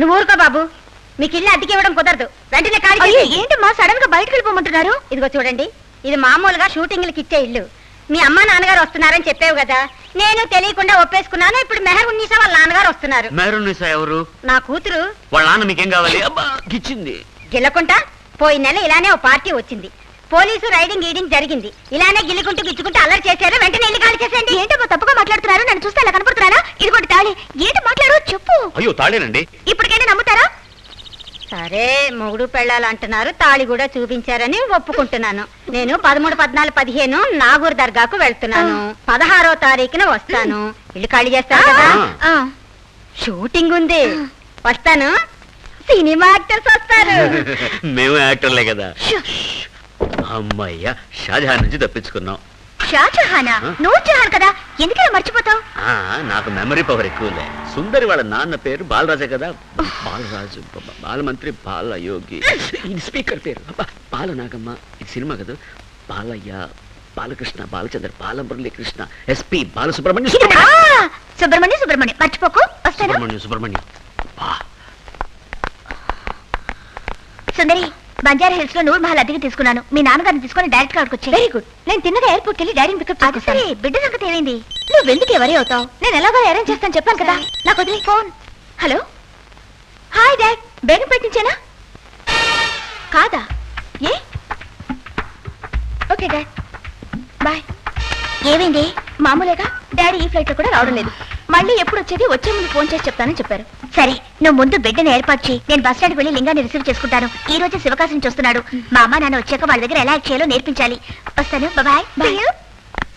నువ్వు ఊరుకో బాబు, మీకు ఇల్లు అద్దెకి ఇవ్వడం కుదరదు. వెంటనే ఖాళీ చేసి. ఏంటమ్మా సడన్ గా బయటకు వెళ్ళిపోమంటున్నారు? ఇదిగో చూడండి, ఇది మామూలుగా షూటింగ్లకి ఇచ్చే ఇల్లు. మీ అమ్మ నాన్నగారు వస్తున్నారని చెప్పావు కదా, నేను తెలియకుండా ఒప్పేసుకున్నాను. ఇప్పుడు మెహరున్నీసా వాళ్ళ నాన్నగారు వస్తున్నారు. మెహరున్నీసా ఎవరు? నా కూతురు. వాళ్ళ నాన్న మీకేం కావాలి? అబ్బా గిచ్చింది. గిల్లకుంటా పోయిన నెల ఇలానే ఓ పార్టీ వచ్చింది. పోలీసు రైడింగ్ గీడింగ్ జరిగింది. ఇలానే గిల్లుకుంటూ గిచ్చుకుంటూ అల్లరి చేశారు. వెంటనే ఇల్లు ఖాళీ చేసేయండి. ఏంటో తప్పుగా మాట్లాడుతున్నారు? నన్ను చూస్తే అలా కనపడుతున్నారా? ఇది కూడా తాళి. ఏంటి మాట్లాడు చెప్పు. అయ్యో తాళేనండి. ఇప్పటికైనా నమ్ముతారా? సరే, మొగుడు పెళ్ళాలు అంటున్నారు, తాళి కూడా చూపించారని ఒప్పుకుంటున్నాను. నేను 13, 14, 15 నాగూర్ దర్గాకు వెళ్తున్నాను. 16వ తారీఖున వస్తాను. ఇల్లు ఖాళీ చేస్తాను కదా. షూటింగ్ ఉంది, వస్తాను. సినిమా యాక్టర్స్ వస్తారు. మేము యాక్టర్లే కదా. అమ్మయ్యా, షాజహాన్ నుంచి తప్పించుకున్నాం. షాజహానా? నువ్వు జహాన్ కదా, ఎందుకలా మర్చిపోతావు? నాకు మెమరీ పవర్ ఎక్కువలే. సుందరి వాళ్ళ నాన్న పేరు బాలరాజే కదా. బాలరాజు, బాలమంత్రి, బాలయోగి. ఇది స్పీకర్ పేరు బాలనాగమ్మ. ఇది సినిమా కదా. బాలయ్య, బాలకృష్ణ, బాలచంద్ర, బాలమురళీ కృష్ణ, ఎస్పీ బాలసుబ్రహ్మణ్యం. సుబ్రహ్మణ్యం మర్చిపోకు. సుబ్రహ్మణ్యం. సుందరి, బంజారా హిల్స్ లో నూర్ మహల్ అద్దెకి తీసుకున్నాను. మీ నాన్నగారిని తీసుకుని డైరెక్ట్ గా వచ్చి. Very good. నేను తిన్నగా ఎయిర్పోర్ట్ వెళ్ళి డాడీని పికప్ చేస్తాను. సరే, బిడ్డ సంగతి ఏమైంది? నువ్వు ఎందుకు ఎవరే అవుతావు? నేను ఎలాగో అరేంజ్ చేస్తాను చెప్పాను కదా. నాకు వదిలే ఫోన్. Hello, hi dad. బేగం పెట్టించానా? కాదా? ఏ? Okay dad, bye. ఏమైంది? మామూలుగా డాడీ ఈ ఫ్లైట్ లో కూడా రావడం లేదు. మళ్ళీ ఎప్పుడు వచ్చేది? వచ్చే ముందు ఫోన్ చేసి చెప్తానని చెప్పారు. సరే, నువ్వు ముందు బిడ్డని ఏర్పాటు చేయి. నేను బస్ స్టాండ్కి వెళ్ళి లింగాన్ని రిసీవ్ చేసుకుంటాను. ఈ రోజు శివకాశం చూస్తున్నాడు. మా అమ్మ నాన్న వచ్చాక వాళ్ళ దగ్గర ఎలా యాక్ట్ చేయాలో నేర్పించాలి. వస్తాను. బాయ్.